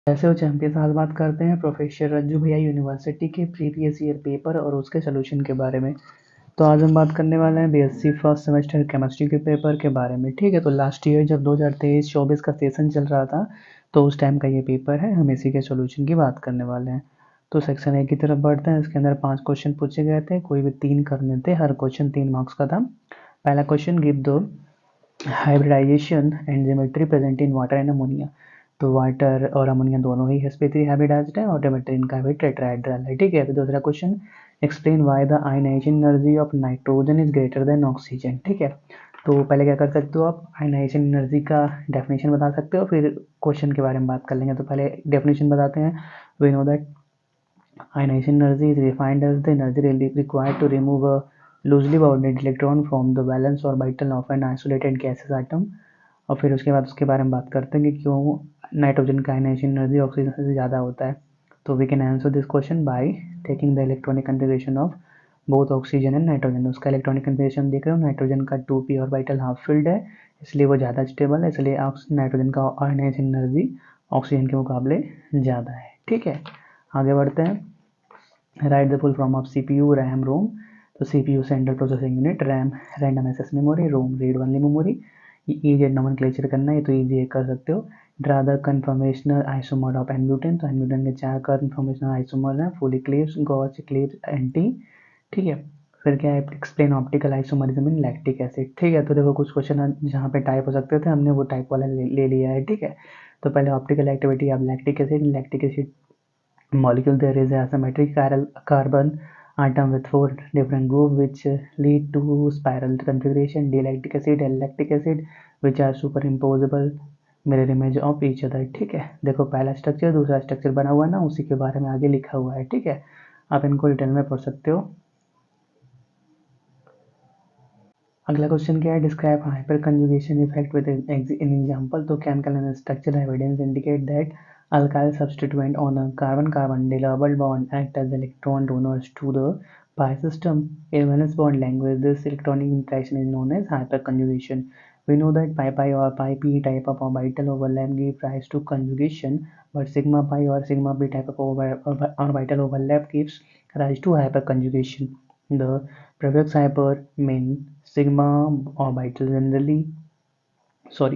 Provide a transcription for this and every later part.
ऐसे हो चैंपियंस, आज बात करते हैं प्रोफेसर रज्जू भैया यूनिवर्सिटी के प्रीवियस ईयर पेपर और उसके सोल्यूशन के बारे में। तो आज हम बात करने वाले हैं बीएससी फर्स्ट सेमेस्टर केमिस्ट्री के पेपर के बारे में। ठीक है, तो लास्ट ईयर जब 2023-24 का सेशन चल रहा था तो उस टाइम का ये पेपर है, हम इसी के सोल्यूशन की बात करने वाले हैं। तो सेक्शन ए की तरफ बढ़ते हैं। इसके अंदर 5 क्वेश्चन पूछे गए थे, कोई भी 3 करने थे, हर क्वेश्चन 3 मार्क्स का था। पहला क्वेश्चन, गिव दो hybridization and geometry present in water and ammonia. तो वाटर और अमोनिया दोनों ही sp3 हाइब्रिडाइज्ड है और ज्योमेट्री इनका भी टेट्राहेड्रल है। ठीक है, फिर दूसरा question, explain why the ionization energy of nitrogen is greater than oxygen. ठीक है, तो पहले क्या कर सकते हो आप, आयनाइजेशन एनर्जी का डेफिनेशन बता सकते हो, फिर क्वेश्चन के बारे में बात कर लेंगे। तो पहले डेफिनेशन बताते हैं। We know that ionization energy is defined as the energy required to remove a loosely bounded electron from the valence orbital of an isolated gaseous atom। और फिर उसके बाद उसके बारे में बात करते हैं कि क्यों नाइट्रोजन का आयनाइजेशन एनर्जी ऑक्सीजन से ज़्यादा होता है। तो we can answer this question by taking the electronic configuration of both oxygen and nitrogen. उसका इलेक्ट्रॉनिक कन्फिगरेशन देख रहे हो, नाइट्रोजन का 2p ऑर्बिटल हाफ फिल्ड है, इसलिए वो ज़्यादा स्टेबल है, इसलिए नाइट्रोजन का आयनाइजेशन एनर्जी ऑक्सीजन के मुकाबले ज़्यादा है। ठीक है, आगे बढ़ते हैं। Write the full form of CPU, RAM, ROM. तो CPU central processing unit, RAM random access memory, ROM read only memory. Easy nomenclature करना है तो ईजी कर सकते हो। Draw the conformational isomer of n butane. तो एनब्यूटेन के 4 कन्फर्मेशनल आइसोमर हैं, full eclipse, gauche eclipse, anti. ठीक है, फिर क्या है, explain optical isomerism in lactic acid. ठीक है, तो देखो कुछ क्वेश्चन जहाँ पे टाइप हो सकते थे, हमने वो टाइप वाला ले लिया है। ठीक है, तो पहले optical activity of lactic acid molecule there is a asymmetric chiral carbon atom with 4 different groups which lead to spiral configuration, D-lactic acid, L-lactic acid, which are superimposable mirror image of each other। ठीक है, देखो पहला structure दूसरा structure बना हुआ है ना, उसी के बारे में आगे लिखा हुआ है। ठीक है, आप इनको डिटेल में पढ़ सकते हो। अगला क्वेश्चन क्या है, describe hyper conjugation effect with in example. तो chemical and structural evidence indicate that alkyl substituent on a carbon-carbon double bond act as electron donors to the pi system. In valence bond language, this electronic interaction is known as hyperconjugation. We know that pi or pi p type of orbital overlap give rise to conjugation, but sigma pi or sigma p type of orbital overlap gives rise to hyperconjugation. The prefix hyper means sigma orbital generally,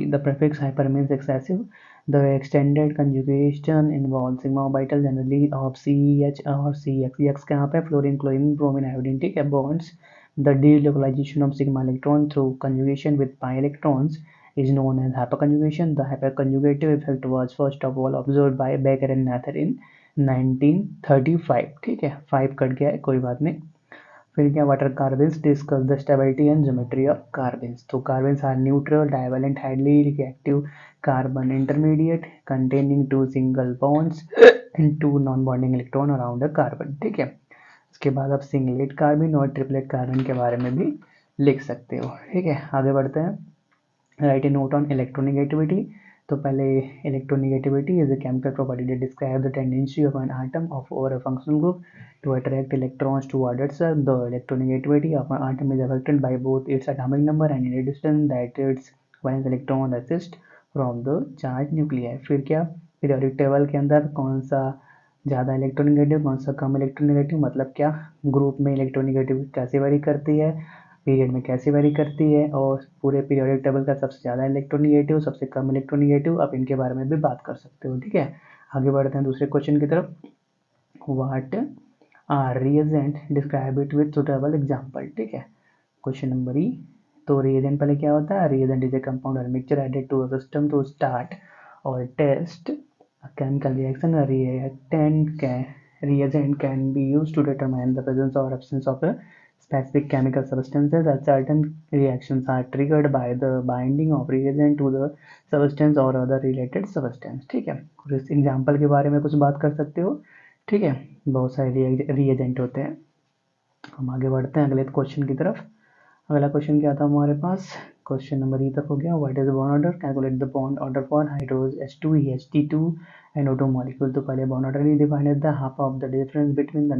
the prefix hyper means excessive. The extended conjugation involves sigma orbital generally of CH or CX। CX कहाँ पे, fluorine, chlorine, bromine, iodine. ठीक है, bonds। The delocalization of sigma electron through conjugation with pi electrons is known as hyperconjugation। The hyperconjugative effect was first of all observed by Becker and Noether in 1935। ठीक है, 5 cut गया है, कोई बात नहीं। फिर क्या, what are carbenes discuss the stability and geometry of carbenes. तो carbenes are neutral, divalent, highly reactive carbon intermediate containing 2 single bonds and 2 non bonding electron around a carbon. ठीक है, उसके बाद आप सिंगलेट कार्बन और ट्रिपलेट कार्बन के बारे में भी लिख सकते हो। ठीक है, आगे बढ़ते हैं। Write a note on electronegativity. तो पहले electronegativity is a chemical property that describe the tendency of an atom of or a functional group to attract electrons toward itself। The electronegativity of an atom is affected by both its atomic number and the distance that its valence electron assists from the charged nuclei। फिर क्या, periodic table के अंदर कौन सा ज़्यादा electronegative कौन सा कम electronegative, मतलब क्या, ग्रुप में इलेक्ट्रोनेगेटिव कैसे वेरी करती है, पीरियड में कैसे वेरी करती है, और पूरे पीरियोडिक टेबल का सबसे ज़्यादा इलेक्ट्रोनेगेटिव, सबसे कम इलेक्ट्रोनेगेटिव, आप इनके बारे में भी बात कर सकते हो। ठीक है, आगे बढ़ते हैं दूसरे क्वेश्चन की तरफ। What are reagent, describe it with suitable example. ठीक है, क्वेश्चन नंबर ई। तो रिएजेंट पहले क्या होता है, रिएजेंट इज ए कंपाउंड और mixture added to a system to start और test chemical reaction। A reagent can be used to determine the presence or absence of a specific chemical substances, as certain reactions are triggered by the binding of reagent to the substance or other related substance। ठीक है, और इस example के बारे में कुछ बात कर सकते हो। ठीक है, बहुत सारे रिएजेंट होते हैं। हम आगे बढ़ते हैं अगले क्वेश्चन की तरफ। अगला क्वेश्चन क्या था हमारे पास, क्वेश्चन नंबर ई तक हो गया। What is bond order, calculate the bond order for hydrogen H2 and O2 molecule. तो पहले बॉन्ड ऑर्डर ही defined as the half of the difference between the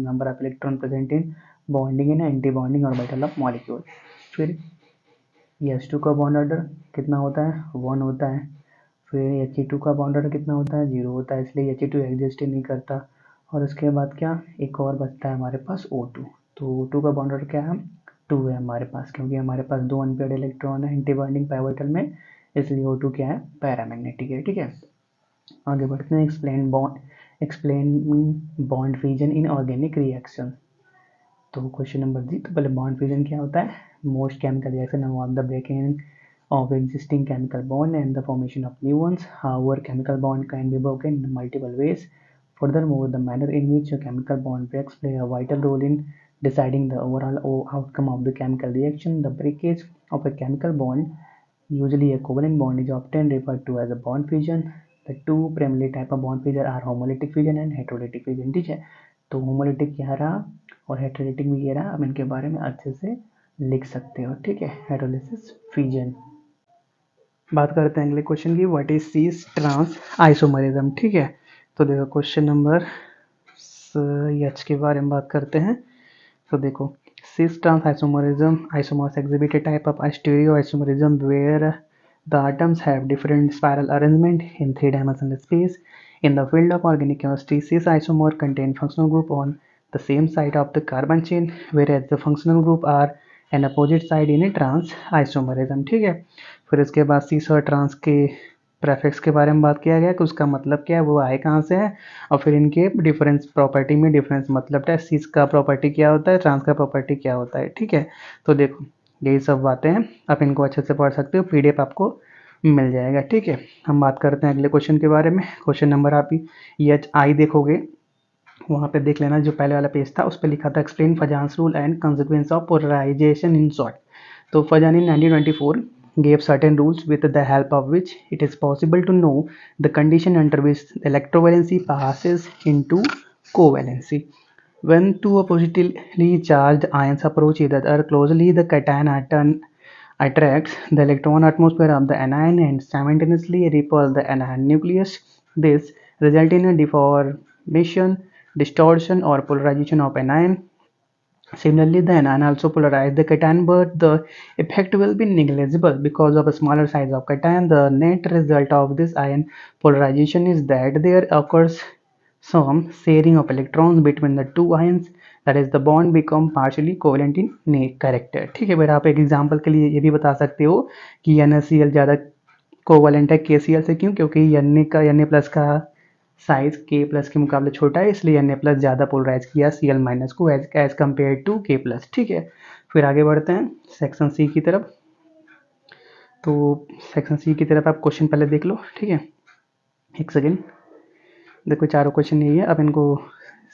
number of electron present in bonding in anti bonding orbital of molecule. फिर H2 का bond order कितना होता है, 1 होता है। फिर He2 का बॉन्ड ऑर्डर कितना होता है, 0 होता है, इसलिए He2 एग्जिस्ट ही नहीं करता। और उसके बाद क्या, एक और बचता है हमारे पास O2। तो O2 का बॉन्ड ऑर्डर क्या है, 2 है हमारे पास, क्योंकि हमारे पास 2 अनपेयर्ड इलेक्ट्रॉन है एंटी बॉन्डिंग पाइवोटल में, इसलिए O2 क्या है, पैरामैग्नेटिक है। ठीक है, आगे बढ़ते हैं। Explain bond fusion in organic reaction. तो क्वेश्चन नंबर जी, तो पहले बॉन्ड फ्यूजन क्या होता है, most chemical reaction involve the breaking of existing chemical bond and the formation of new ones. However, chemical bond can be broken in multiple ways. Furthermore, the manner in which a chemical bond breaks play a vital role in deciding the overall outcome of the chemical reaction. The breakage of a chemical bond, usually a covalent bond, is often referred to as a bond fusion. The two primary type of bond fusion are homolytic fusion and heterolytic fusion. ठीक है, तो homolytic क्या रहा और heterolytic भी ये रहा, अब इनके बारे में अच्छे से लिख सकते हो। ठीक है, हाइड्रोलिसिस फ्यूजन। बात करते हैं अगले क्वेश्चन की, what is cis trans isomerism. ठीक है, तो देखो क्वेश्चन नंबर एच के बारे में बात करते हैं। तो देखो, cis trans isomerism isomers exhibit a type of stereoisomerism where the atoms have different spiral arrangement in three-dimensional space. In the field of organic chemistry, cis isomer contain functional group on the same side of the carbon chain, whereas the functional group are an opposite side in a trans isomerism। ठीक है, फिर इसके बाद सीस और trans के prefix के बारे में बात किया गया कि उसका मतलब क्या है, वो आए कहाँ से है, और फिर इनके डिफरेंस प्रॉपर्टी में डिफरेंस मतलब है, सीस का प्रॉपर्टी क्या होता है, ट्रांस का प्रॉपर्टी क्या होता है। ठीक है, तो देखो यही सब बातें हैं, आप इनको अच्छे से पढ़ सकते हो, PDF आपको मिल जाएगा। ठीक है, हम बात करते हैं अगले क्वेश्चन के बारे में। क्वेश्चन नंबर आप HI देखोगे, वहाँ पे देख लेना, जो पहले वाला पेज था उस पर लिखा था explain Fajans rule and consequence of polarization in short. तो Fajan in 1924 gave certain rules with the help of which it is possible to know the condition under which electrovalency passes into covalency. When two oppositely charged ions approach each other closely, the cation atom attracts the electron atmosphere of the anion and simultaneously repels the anion nucleus. This results in a deformation, distortion, or polarization of anion. Similarly, the anion also polarize the cation, but the effect will be negligible because of a smaller size of cation. The net result of this ion polarization is that there occurs some sharing of electrons between the two ions, that is the bond become partially covalent in character। ठीक है, फिर आप एक example के लिए ये भी बता सकते हो कि NaCl ज़्यादा कोवलेंट है KCl से। क्यों, क्योंकि Na+ का साइज K+ के मुकाबले छोटा है, इसलिए Na+ ज़्यादा पोलराइज किया Cl- को एज कम्पेयर टू K+। ठीक है, फिर आगे बढ़ते हैं सेक्शन सी की तरफ। तो सेक्शन सी की तरफ आप क्वेश्चन पहले देख लो। ठीक है, एक सेकेंड, देखो चारों क्वेश्चन यही है, अब इनको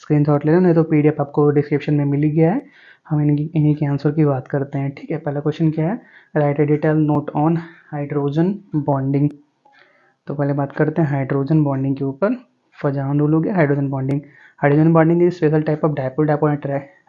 स्क्रीनशॉट ले लो, नहीं तो PDF आपको डिस्क्रिप्शन में मिल ही गया है। हम इन्हीं के आंसर की बात करते हैं। ठीक है, पहला क्वेश्चन क्या है, right A detail note on hydrogen bonding. तो पहले बात करते हैं हाइड्रोजन बॉन्डिंग के ऊपर। फजान रूल हो गया hydrogen bonding. Hydrogen bonding is special type of dipole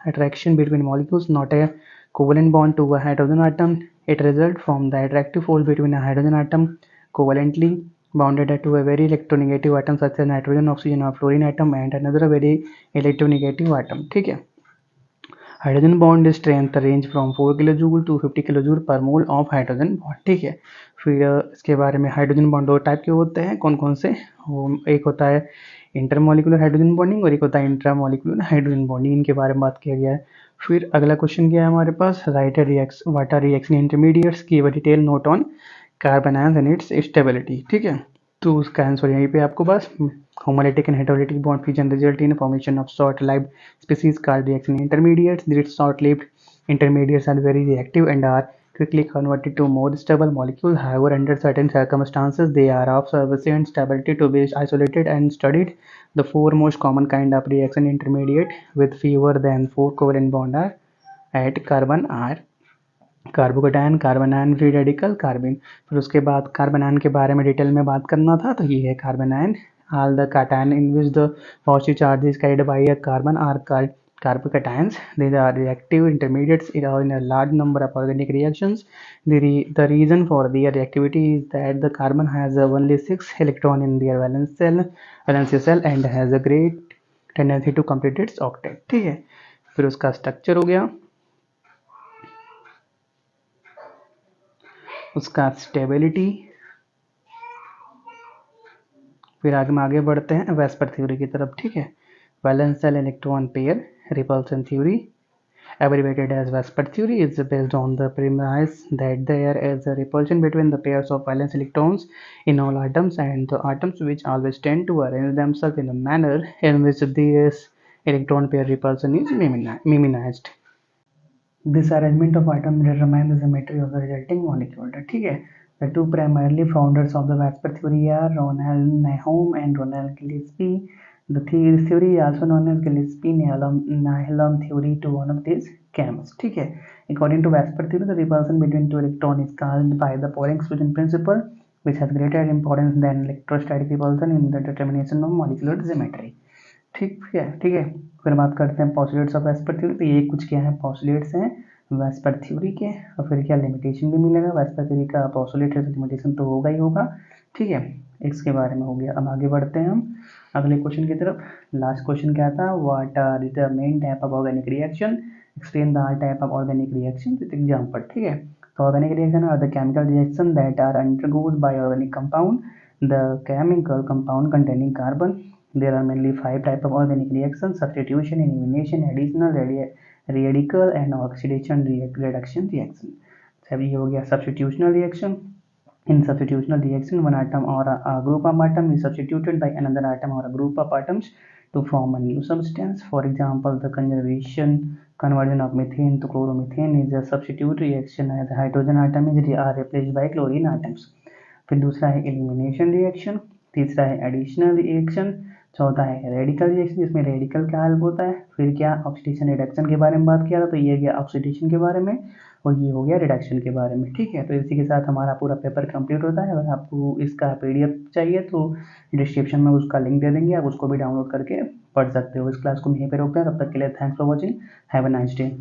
attraction between molecules, not a covalent bond to a hydrogen atom. It results from the attractive force between a hydrogen atom covalently bonded to a very electronegative atom such as nitrogen, oxygen or fluorine atom and another very electronegative atom। ठीक है, hydrogen bond strength range from 4 kilojoule to 50 kilojoule पर mole of hydrogen bond. ठीक है, फिर इसके बारे में hydrogen bond दो टाइप के होते हैं, कौन कौन से, वो एक होता है इंटरमोलिकुलर हाइड्रोजन बॉन्डिंग और एक होता है इंट्रामोलिकुलर हाइड्रोजन बॉन्डिंग, इनके बारे में बात किया गया है। फिर अगला क्वेश्चन क्या है हमारे पास, right what are reaction intermediates, give a detail note on carbon ions and its stability. ठीक है, तो उसका आंसर यहीं पे आपको बस, homolytic and heterolytic bond fusion result in formation of short-lived species called reaction intermediates. These short-lived intermediates are very reactive and are quickly converted to more stable molecules. However, under certain circumstances, they are of sufficient stability to be isolated and studied. The four most common kind of reaction intermediate with fewer than 4 covalent bonds are at carbon are carbocation, carbanion, free radical, carbene. फिर उसके बाद carbon ion के बारे में detail में बात करना था, तो ये है carbon ion. All the cation in which the positive charge is carried by a carbon are called carbocations. These are reactive intermediates in a large number of organic reactions. The reason for their reactivity is that the carbon has only 6 electron in their valence cell and has a great tendency to complete its octet। ठीक है, फिर उसका structure हो गया, उसका stability, फिर आगे बढ़ते हैं वेस्पर थ्योरी की तरफ, ठीक है। Valence shell electron pair repulsion theory, abbreviated as Vesper theory, is based on the premise that there is a repulsion between the pairs of valence electrons in all atoms, and the atoms which always tend to arrange themselves in a manner in which this electron pair repulsion is minimized. This arrangement of atoms determines the symmetry of the resulting molecule. ठीक है, the two primarily founders of the Vesper theory are Ronald Nehalem and Ronald Gillespie. The theory is also known as Gillespie-Nehalem theory to one of these chemists. ठीक है, according to Vesper theory, the repulsion between two electrons is caused by the Pauling exclusion principle, which has greater importance than electrostatic repulsion in the determination of molecular symmetry. ठीक है, ठीक है। फिर बात करते हैं पॉस्टुलेट्स ऑफ वेस्पर थ्योरी। तो ये कुछ क्या है, पॉस्टुलेट्स हैं वेस्पर थ्योरी के, और फिर क्या लिमिटेशन भी मिलेगा। वेस्पर थ्योरी का पॉस्टुलेट है तो लिमिटेशन तो होगा ही होगा, ठीक है। इसके बारे में हो गया। अब आगे बढ़ते हैं हम अगले क्वेश्चन की तरफ। लास्ट क्वेश्चन क्या था, what are the main type of organic reaction, explain the type of organic reaction with example. ठीक है, तो organic reaction are the chemical reaction that are undergoes by organic compound, the chemical compound containing carbon. There are mainly 5 types of organic reactions: substitution, elimination, additional, radical and oxidation reduction reaction. सब ये हो गया substitutional reaction. In substitutional reaction, one atom or a group of atom is substituted by another atom or a group of atoms to form a new substance. For example, the conversion of methane to chloromethane is a substitute reaction as the hydrogen atom is replaced by chlorine atoms. फिर दूसरा है elimination reaction, तीसरा है additional reaction, चौथा है radical reaction जिसमें radical का help होता है। फिर क्या ऑक्सीडेशन रिडक्शन के बारे में बात किया था, तो ये गया ऑक्सीडेशन के बारे में और ये हो गया रिडक्शन के बारे में। ठीक है, तो इसी के साथ हमारा पूरा पेपर कंप्लीट होता है। अगर आपको इसका पीडीएफ चाहिए तो डिस्क्रिप्शन में उसका लिंक दे देंगे, आप उसको भी डाउनलोड करके पढ़ सकते हो। इस क्लास को यहीं पर रोकते हैं, तब तक के लिए thanks for watching, have a nice day.